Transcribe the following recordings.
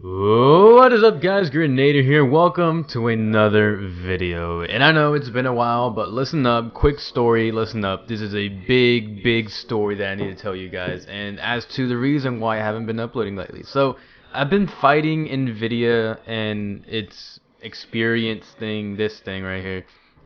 What is up, guys? Grenader here. Welcome to another video. And I know it's been a while, but listen up. Quick story, listen up. This is a big story that I need to tell you guys. And as to the reason why I haven't been uploading lately. So, I've been fighting NVIDIA and its experience thing, this thing right here.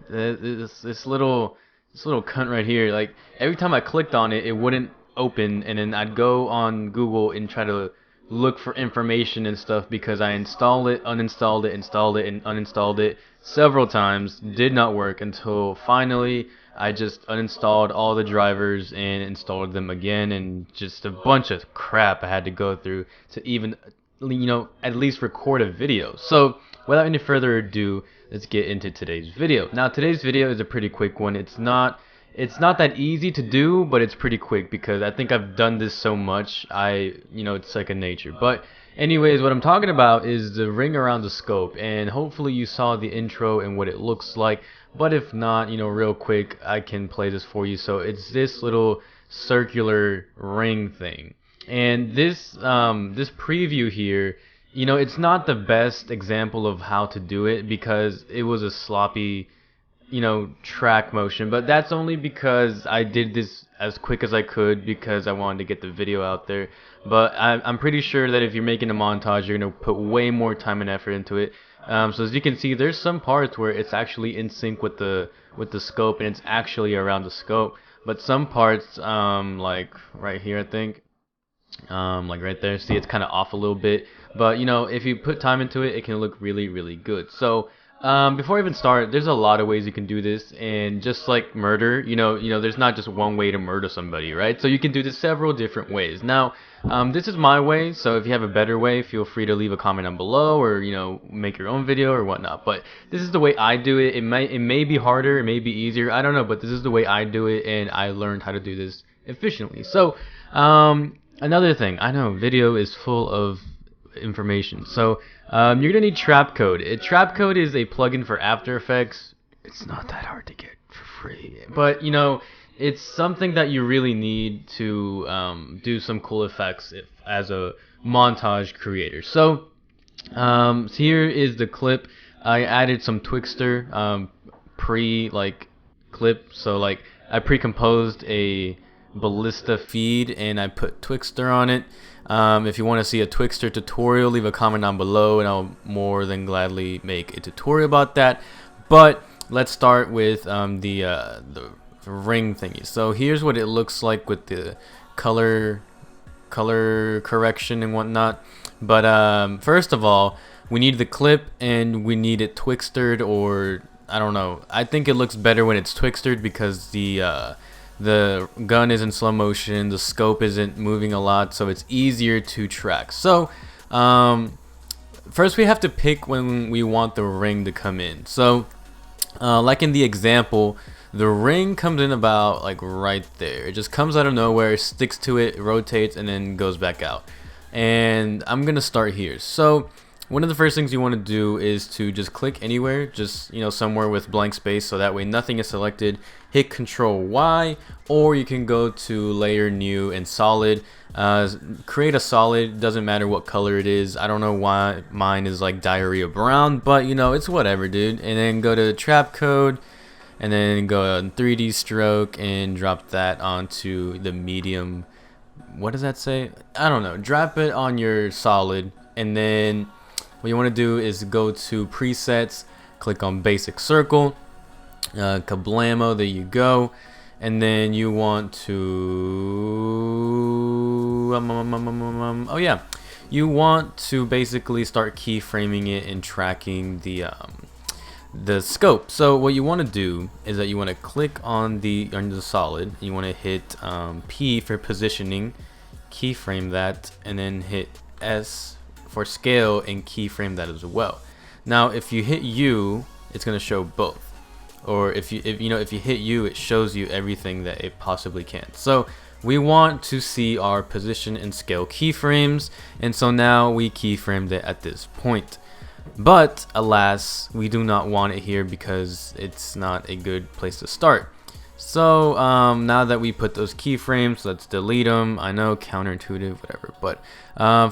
This little cunt right here. Like, every time I clicked on it, it wouldn't open. And then I'd go on Google and try to look for information and stuff because I installed it, uninstalled it, installed it, and uninstalled it several times. Did not work until finally I just uninstalled all the drivers and installed them again, and just a bunch of crap I had to go through to even, at least record a video. So without any further ado, let's get into today's video. Now today's video is a pretty quick one. It's not that easy to do, but it's pretty quick because I think I've done this so much. It's second nature. But anyways, what I'm talking about is the ring around the scope, and hopefully you saw the intro and what it looks like. But if not, real quick, I can play this for you. So it's this little circular ring thing, and this preview here, it's not the best example of how to do it because it was a sloppy track motion, but that's only because I did this as quick as I could because I wanted to get the video out there. But I'm pretty sure that if you're making a montage, you're gonna put way more time and effort into it. So as you can see, there's some parts where it's actually in sync with the scope and it's actually around the scope, but some parts, like right here, I think, like right there, see, it's kind of off a little bit. But if you put time into it, it can look really good. So before I even start, there's a lot of ways you can do this, and just like murder, there's not just one way to murder somebody, right? So you can do this several different ways. Now, this is my way, so if you have a better way, feel free to leave a comment down below, or make your own video or whatnot. But this is the way I do it. It may be harder, it may be easier, I don't know, but this is the way I do it, and I learned how to do this efficiently. So, another thing, I know video is full of information. So you're gonna need Trapcode. Trapcode is a plugin for After Effects. It's not that hard to get for free, but it's something that you really need to do some cool effects as a montage creator. So here is the clip. I added some Twixtor clip. So I pre-composed a ballista feed and I put Twixtor on it. If you want to see a Twixtor tutorial, leave a comment down below and I'll more than gladly make a tutorial about that. But let's start with the ring thingy. So here's what it looks like with the color correction and whatnot. But first of all, we need the clip and we need it Twixtored, or I don't know. I think it looks better when it's Twixtored because the gun is in slow motion, the scope isn't moving a lot, so it's easier to track. So first we have to pick when we want the ring to come in. So like in the example, the ring comes in about like right there. It just comes out of nowhere, sticks to it, rotates, and then goes back out. And I'm gonna start here. So one of the first things you want to do is to just click anywhere, just somewhere with blank space, so that way nothing is selected. Hit Control Y, or you can go to Layer, New, and Solid. Create a solid, doesn't matter what color it is. I don't know why mine is like diarrhea brown, but it's whatever, dude. And then go to Trapcode, and then go on 3D Stroke and drop that onto the medium. What does that say? I don't know. Drop it on your solid, and then what you want to do is go to presets, click on basic circle, kablamo, there you go, and then you want to you want to basically start keyframing it and tracking the scope. So what you want to do is that you want to click on the solid, you want to hit P for positioning, keyframe that, and then hit S for scale and keyframe that as well. Now if you hit U, it's going to show both, or if you hit U, it shows you everything that it possibly can. So we want to see our position and scale keyframes, and so now we keyframed it at this point. But alas, we do not want it here because it's not a good place to start. So now that we put those keyframes, let's delete them. I know, counterintuitive, whatever. But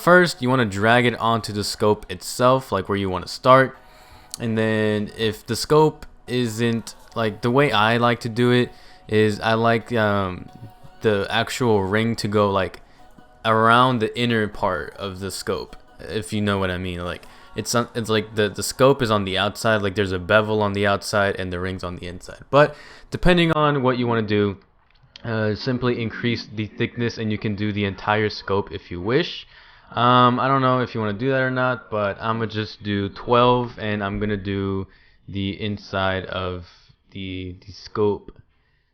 first, you want to drag it onto the scope itself, like where you want to start. And then if the scope isn't, like, the way I like to do it is I like the actual ring to go like around the inner part of the scope, if you know what I mean. Like it's like the scope is on the outside, like there's a bevel on the outside and the ring's on the inside. But depending on what you want to do, simply increase the thickness and you can do the entire scope if you wish. I don't know if you want to do that or not, but I'm gonna just do 12 and I'm gonna do the inside of the scope.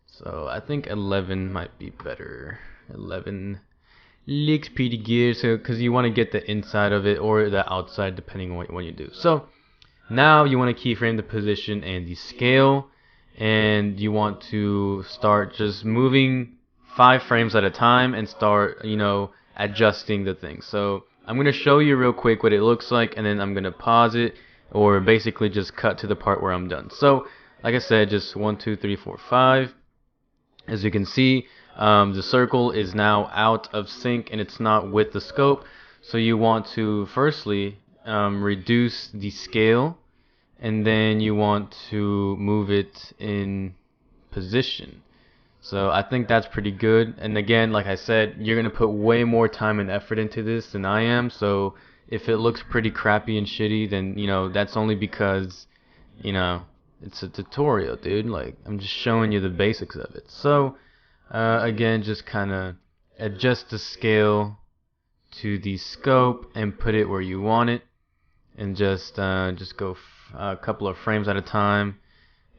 So I think 11 might be better. 11 looks pretty good, so because you want to get the inside of it or the outside depending on what you do. So now you want to keyframe the position and the scale, and you want to start just moving 5 frames at a time and start, you know, adjusting the thing. So I'm going to show you real quick what it looks like, and then I'm going to pause it or basically just cut to the part where I'm done. So like I said, just 1 2 3 4 5. As you can see, the circle is now out of sync and it's not with the scope. So you want to firstly reduce the scale, and then you want to move it in position. So I think that's pretty good. And again, like I said, you're going to put way more time and effort into this than I am. So if it looks pretty crappy and shitty, then, you know, that's only because, you know, it's a tutorial, dude. Like, I'm just showing you the basics of it. So again, just kind of adjust the scale to the scope and put it where you want it, and just go a couple of frames at a time,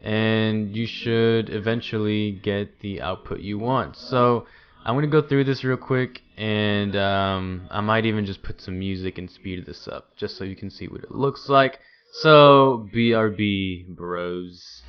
and you should eventually get the output you want. So I'm gonna go through this real quick, and I might even just put some music and speed this up just so you can see what it looks like. So BRB, bros.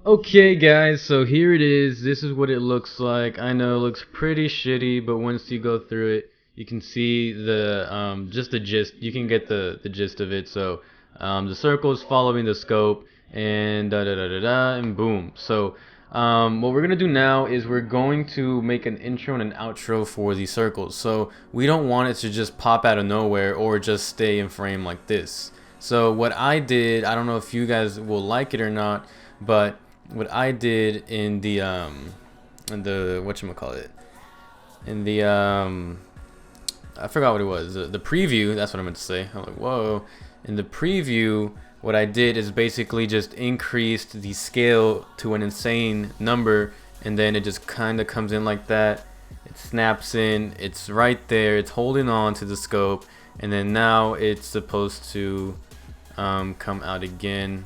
Okay guys, so here it is. This is what it looks like. I know it looks pretty shitty, but once you go through it, you can see the just the gist. You can get the gist of it. So the circle is following the scope, and da da da da da, and boom. So what we're gonna do now is we're going to make an intro and an outro for the circles. So we don't want it to just pop out of nowhere or just stay in frame like this. So what I did, I don't know if you guys will like it or not, but what I did in the whatchamacallit, in the I forgot what it was, the preview, that's what I meant to say. I'm like, whoa. In the preview, what I did is basically just increased the scale to an insane number, and then it just kind of comes in like that. It snaps in, it's right there, it's holding on to the scope, and then now it's supposed to come out again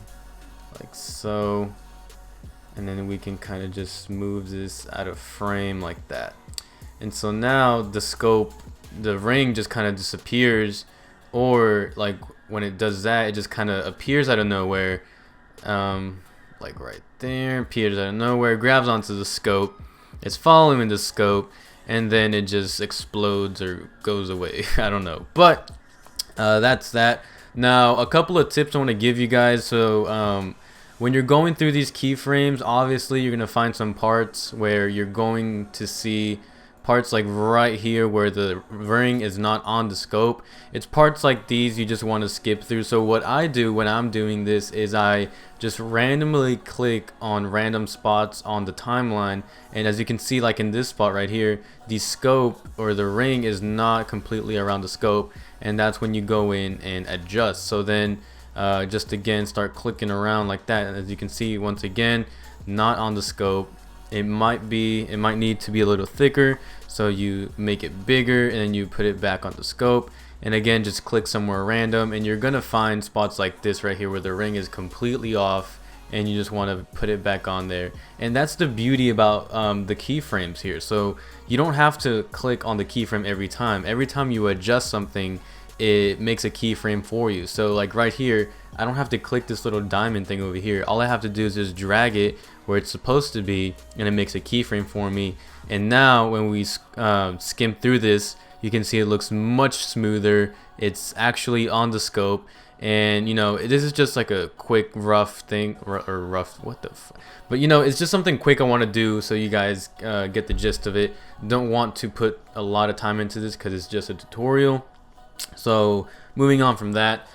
like so, and then we can kind of just move this out of frame like that. And so now the scope, the ring just kind of disappears, or like when it does that, it just kind of appears out of nowhere, like right there, appears out of nowhere, grabs onto the scope, it's following the scope, and then it just explodes or goes away. I don't know, but that's that. Now a couple of tips I want to give you guys. So when you're going through these keyframes, obviously you're gonna find some parts where you're going to see parts like right here where the ring is not on the scope. It's parts like these you just want to skip through. So what I do when I'm doing this is I just randomly click on random spots on the timeline, and as you can see, like in this spot right here, the scope or the ring is not completely around the scope, and that's when you go in and adjust. So then just again start clicking around like that, and as you can see, once again, not on the scope. It might need to be a little thicker, so you make it bigger and then you put it back on the scope, and again just click somewhere random, and you're gonna find spots like this right here where the ring is completely off and you just want to put it back on there. And that's the beauty about the keyframes here. So you don't have to click on the keyframe every time. Every time you adjust something, it makes a keyframe for you. So like right here, I don't have to click this little diamond thing over here. All I have to do is just drag it where it's supposed to be, and it makes a keyframe for me. And now when we skim through this, you can see it looks much smoother. It's actually on the scope, and you know, this is just like a quick rough thing, or rough, what the fuck. But you know, it's just something quick I want to do so you guys get the gist of it. Don't want to put a lot of time into this because it's just a tutorial. So moving on from that,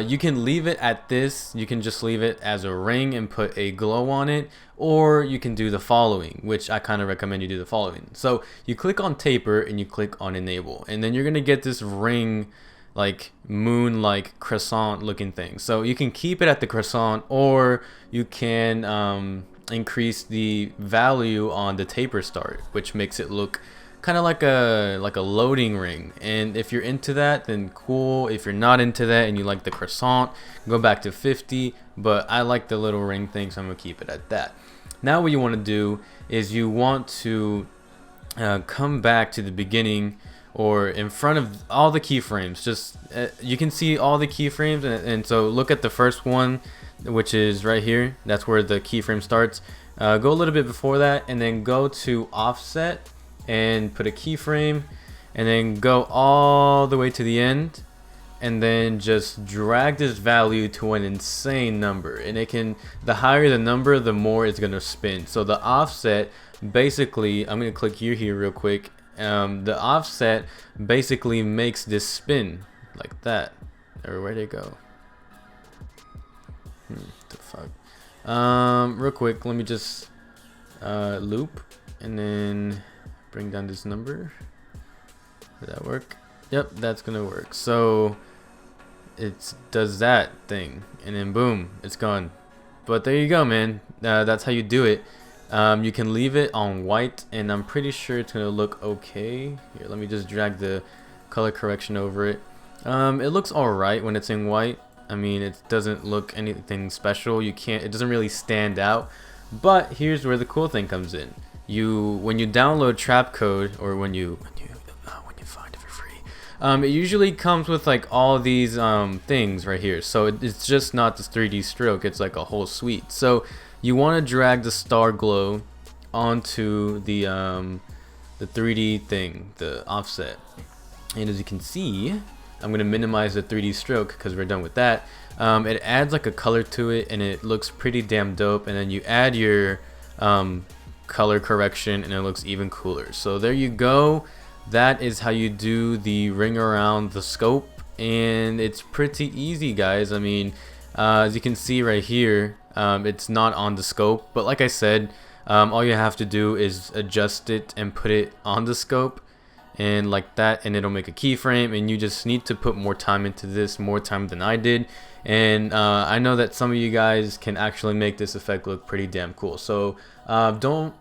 you can leave it at this. You can just leave it as a ring and put a glow on it, or you can do the following, which I kind of recommend you do the following. So you click on taper and you click on enable, and then you're gonna get this ring, like moon like croissant looking thing. So you can keep it at the croissant, or you can increase the value on the taper start, which makes it look kind of like a loading ring. And if you're into that, then cool. If you're not into that and you like the croissant, go back to 50. But I like the little ring thing, so I'm gonna keep it at that. Now what you want to do is you want to come back to the beginning, or in front of all the keyframes. Just you can see all the keyframes, and so look at the first one, which is right here. That's where the keyframe starts. Go a little bit before that, and then go to offset and put a keyframe, and then go all the way to the end, and then just drag this value to an insane number. And it can, the higher the number, the more it's gonna spin. So the offset basically, I'm gonna click here real quick. The offset basically makes this spin like that. Or where'd it go? The fuck. Real quick, let me just loop and then bring down this number. Did that work? Yep, that's gonna work. So it does that thing, and then boom, it's gone. But there you go, man. That's how you do it. You can leave it on white, and I'm pretty sure it's gonna look okay. Here, let me just drag the color correction over it. It looks alright when it's in white. I mean, it doesn't look anything special. It doesn't really stand out. But here's where the cool thing comes in. When you download trap code, or when you find it for free, it usually comes with like all these things right here. So it's just not this 3D stroke, it's like a whole suite. So you want to drag the star glow onto the 3D thing, the offset. And as you can see, I'm going to minimize the 3D stroke because we're done with that. It adds like a color to it, and it looks pretty damn dope. And then you add your color correction, and it looks even cooler. So there you go. That is how you do the ring around the scope, and it's pretty easy, guys. I mean, as you can see right here, it's not on the scope, but like I said, all you have to do is adjust it and put it on the scope, and like that, and it'll make a keyframe. And you just need to put more time into this, more time than I did. And I know that some of you guys can actually make this effect look pretty damn cool. So don't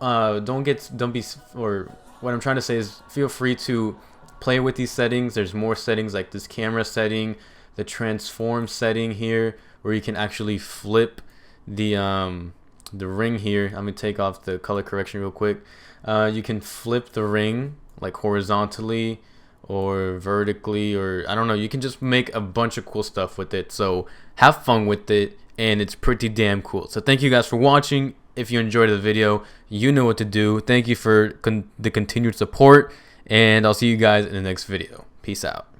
be, or what I'm trying to say is, feel free to play with these settings. There's more settings like this camera setting, the transform setting here, where you can actually flip the ring here. I'm gonna take off the color correction real quick. You can flip the ring like horizontally or vertically, or I don't know, you can just make a bunch of cool stuff with it. So have fun with it, and it's pretty damn cool. So thank you guys for watching. If you enjoyed the video, you know what to do. Thank you for the continued support, and I'll see you guys in the next video. Peace out.